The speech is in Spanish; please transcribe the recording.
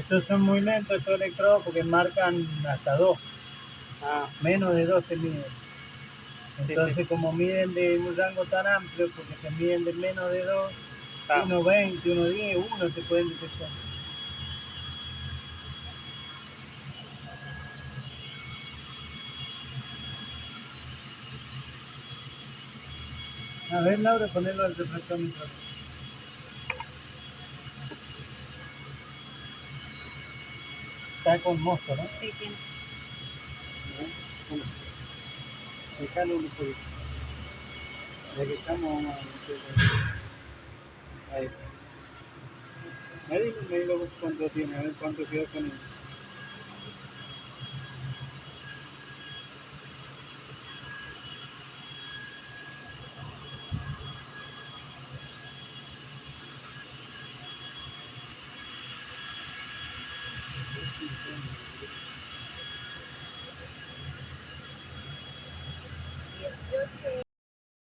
Estos son muy lentos, estos electrodos, porque marcan hasta 2. Menos de 2 te miden. Entonces, sí. Como miden de un rango tan amplio, porque te miden de menos de 2, 1.20, 1.10, 1 te pueden detectar. A ver, Laura, ponelo al refractómetro. Está con mosto, ¿no? Sí, tiene. Bueno, déjalo un poquito. Ya que estamos, vamos a meterlo. Ahí. Me digo cuánto tiene, a ver cuánto quedó con él.